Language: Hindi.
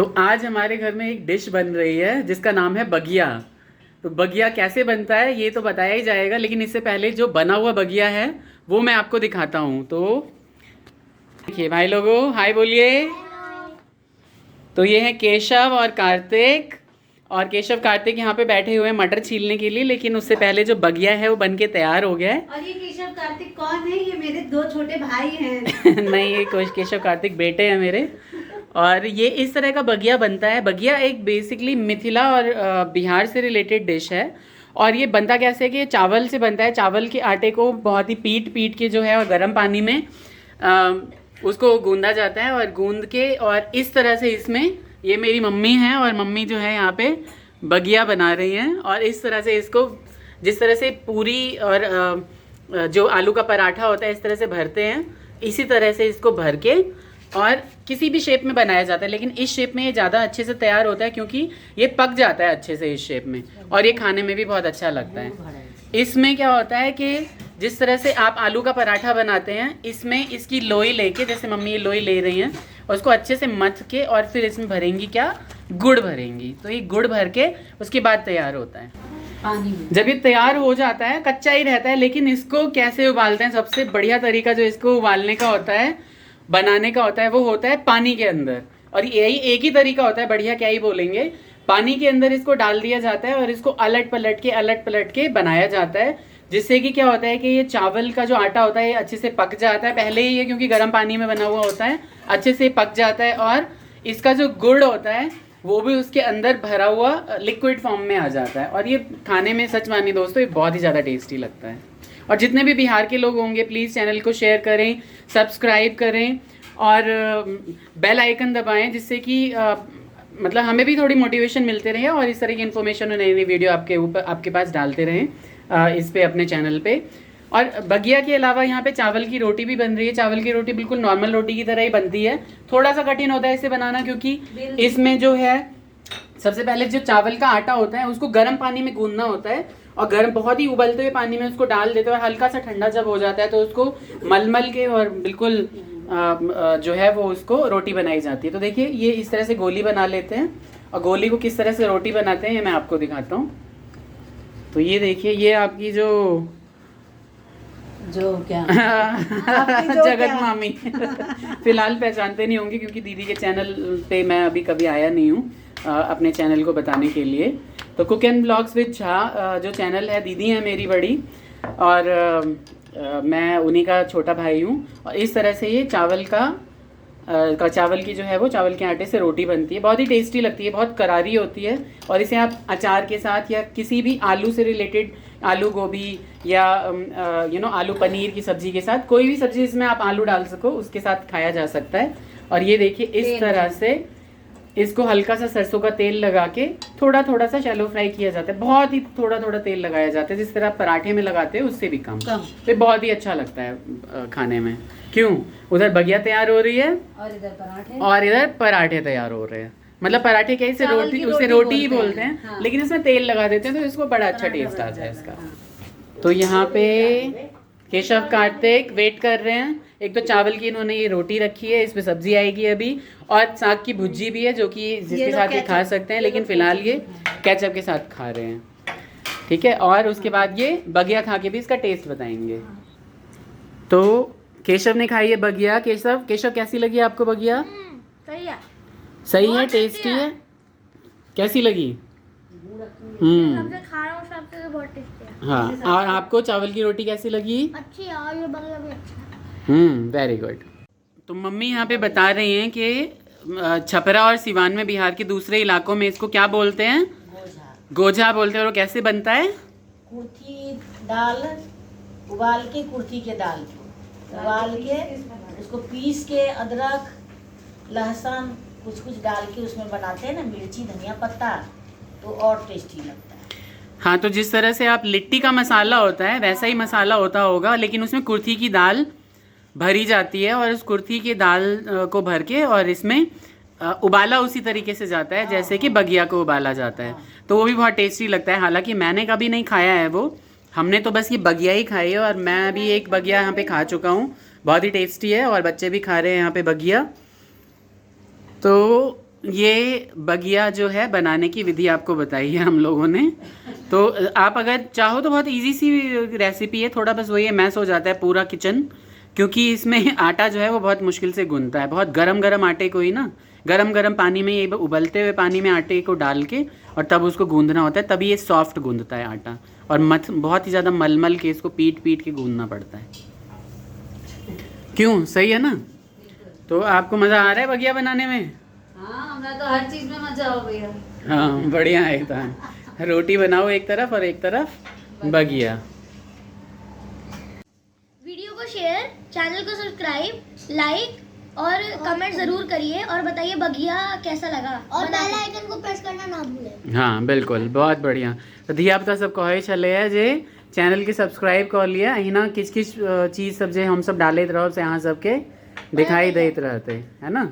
तो आज हमारे घर में एक डिश बन रही है जिसका नाम है बगिया। तो बगिया कैसे बनता है ये तो बताया ही जाएगा, लेकिन इससे पहले जो बना हुआ बगिया है वो मैं आपको दिखाता हूँ। तो देखिए भाई लोगों, हाय बोलिए। तो ये है केशव और कार्तिक, और केशव कार्तिक यहाँ पे बैठे हुए हैं मटर छीलने के लिए, लेकिन उससे पहले जो बगिया है वो बन के तैयार हो गया है। और ये केशव कार्तिक कौन है? ये मेरे दो छोटे भाई हैं। नहीं, ये केशव कार्तिक बेटे हैं मेरे। और ये इस तरह का बगिया बनता है। बगिया एक बेसिकली मिथिला और बिहार से रिलेटेड डिश है। और ये बनता कैसे है कि ये चावल से बनता है। चावल के आटे को बहुत ही पीट पीट के जो है और गर्म पानी में उसको गूंदा जाता है, और गूंद के और इस तरह से इसमें ये मेरी मम्मी हैं, और मम्मी जो है यहाँ पे बगिया बना रही हैं। और इस तरह से इसको जिस तरह से पूरी और जो आलू का पराठा होता है इस तरह से भरते हैं, इसी तरह से इसको भर के और किसी भी शेप में बनाया जाता है। लेकिन इस शेप में ये ज़्यादा अच्छे से तैयार होता है क्योंकि ये पक जाता है अच्छे से इस शेप में, और ये खाने में भी बहुत अच्छा लगता है। इसमें क्या होता है कि जिस तरह से आप आलू का पराठा बनाते हैं, इसमें इसकी लोई लेके, जैसे मम्मी ये लोई ले रही हैं, और उसको अच्छे से मथ के और फिर इसमें भरेंगी क्या, गुड़ भरेंगी। तो ये गुड़ भर के उसके बाद तैयार होता है पानी में। जब ये तैयार हो जाता है कच्चा ही रहता है, लेकिन इसको कैसे उबालते हैं, सबसे बढ़िया तरीका जो इसको उबालने का होता है, बनाने का होता है, वो होता है पानी के अंदर। और यही एक ही तरीका होता है, बढ़िया क्या ही बोलेंगे। पानी के अंदर इसको डाल दिया जाता है और इसको अलट पलट के बनाया जाता है, जिससे कि क्या होता है कि ये चावल का जो आटा होता है ये अच्छे से पक जाता है पहले ही, ये क्योंकि गर्म पानी में बना हुआ होता है, अच्छे से पक जाता है। और इसका जो गुड़ होता है वो भी उसके अंदर भरा हुआ लिक्विड फॉर्म में आ जाता है। और ये खाने में सच मानिए दोस्तों, ये बहुत ही ज़्यादा टेस्टी लगता है। और जितने भी बिहार के लोग होंगे प्लीज़ चैनल को शेयर करें, सब्सक्राइब करें और बेल आइकन दबाएं, जिससे कि मतलब हमें भी थोड़ी मोटिवेशन मिलते रहे और इस तरह की इन्फॉर्मेशन और नई नई वीडियो आपके पास डालते रहें इस पे, अपने चैनल पे। और बगिया के अलावा यहाँ पे चावल की रोटी भी बन रही है। चावल की रोटी बिल्कुल नॉर्मल रोटी की तरह ही बनती है। थोड़ा सा कठिन होता है इसे बनाना, क्योंकि इसमें जो है सबसे पहले जो चावल का आटा होता है उसको गर्म पानी में गूंदना होता है, और गर्म बहुत ही उबलते हुए पानी में उसको डाल देते हैं, और हल्का सा ठंडा जब हो जाता है तो उसको मल के और बिल्कुल जो है वो उसको रोटी बनाई जाती है। तो देखिए ये इस तरह से गोली बना लेते हैं, और गोली को किस तरह से रोटी बनाते हैं ये मैं आपको दिखाता हूँ। तो ये देखिए, ये आपकी जो क्या जगत मामी फिलहाल पहचानते नहीं होंगे क्योंकि दीदी के चैनल पे मैं अभी कभी आया नहीं हूँ अपने चैनल को बताने के लिए। तो cook and blogs with Jha जो चैनल है, दीदी है मेरी बड़ी, और मैं उन्हीं का छोटा भाई हूँ। और इस तरह से ये चावल की जो है वो चावल के आटे से रोटी बनती है, बहुत ही टेस्टी लगती है, बहुत करारी होती है। और इसे आप अचार के साथ या किसी भी आलू से रिलेटेड, आलू गोभी या आलू पनीर की सब्जी के साथ, कोई भी सब्जी जिसमें आप आलू डाल सको उसके साथ खाया जा सकता है। और ये देखिए इस तरह से इसको हल्का सा सरसों का तेल लगा के थोड़ा थोड़ा सा शैलो फ्राई किया जाता है। बहुत ही थोड़ा थोड़ा तेल लगाया जाता है, जिस तरह आप पराठे में लगाते हैं उससे भी कम। तो बहुत ही अच्छा लगता है खाने में। क्यों, उधर बगिया तैयार हो रही है और इधर पराठे तैयार हो रहे हैं। मतलब पराठे कैसे, रोटी, उसे रोटी ही बोलते हैं, हाँ। लेकिन इसमें तेल लगा देते हैं तो इसको बड़ा अच्छा टेस्ट आता है इसका। तो यहाँ पे केशव कार्तिक वेट कर रहे हैं। एक तो चावल की इन्होंने ये रोटी रखी है, इसमें सब्जी आएगी अभी, और साग की भुज्जी भी है जो कि जिसके साथ ये खा सकते हैं, लेकिन फिलहाल ये केचप के साथ खा रहे हैं। ठीक है, और उसके बाद ये बगिया खा के भी इसका टेस्ट बताएंगे। तो केशव ने खाई है बगिया। केशव कैसी लगी आपको बगिया? सही है, टेस्टी है। कैसी लगी? हाँ, और आपको चावल की रोटी कैसी लगी? अच्छी है, और ये बगिया भी अच्छा है। Very good. तो मम्मी यहाँ पे बता रही हैं कि छपरा और सिवान में, बिहार के दूसरे इलाकों में इसको क्या बोलते हैं? गोझा बोलते हैं। और कैसे बनता है? कुर्थी दाल उबाल के, कुर्थी के दाल उबाल के उसको पीस के अदरक लहसुन कुछ डाल के उसमें बनाते हैं ना, मिर्ची धनिया पत्ता, तो और टेस्टी लगता है। हाँ, तो जिस तरह से आप लिट्टी का मसाला होता है वैसा ही मसाला होता होगा, लेकिन उसमें कुर्थी की दाल भरी जाती है, और उस कुर्थी की दाल को भर के और इसमें उबाला उसी तरीके से जाता है जैसे कि बगिया को उबाला जाता है। तो वो भी बहुत टेस्टी लगता है। हालांकि मैंने कभी नहीं खाया है वो, हमने तो बस ये बगिया ही खाई है, और मैं भी एक बगिया यहाँ पे खा चुका हूँ, बहुत ही टेस्टी है, और बच्चे भी खा रहे हैं यहाँ पे बगिया। तो ये बगिया जो है बनाने की विधि आपको बताई है हम लोगों ने। तो आप अगर चाहो तो बहुत इजी सी रेसिपी है, थोड़ा बस वही है मैस हो जाता है पूरा किचन, क्योंकि इसमें आटा जो है वो बहुत मुश्किल से गूंथता है। बहुत गरम गरम आटे को ही ना, गरम गरम पानी में, ये उबलते हुए पानी में आटे को डाल के और तब उसको गूंदना होता है, तभी ये सॉफ्ट गूंदता है आटा। और बहुत ही ज़्यादा मलमल के इसको पीट पीट के गूंदना पड़ता है। क्यों, सही है ना? तो आपको मज़ा आ रहा है बगिया बनाने में? हाँ, हमें तो हर चीज में मजा हो गया। हाँ बढ़िया है एकदम। रोटी बनाओ एक तरफ और एक तरफ बगिया। वीडियो को शेयर, चैनल को सब्सक्राइब, लाइक और कमेंट जरूर करिए और बताइए बगिया कैसा लगा और बेल आइकन को प्रेस करना ना भूलें। हाँ बिल्कुल, बहुत बढ़िया। तो धियापुता सब कहे चले है जे चैनल के सब्सक्राइब कर लिया, अहिना किस किस चीज़ सब जे हम सब डालते रहो से यहाँ सबके दिखाई देते रहते है ना।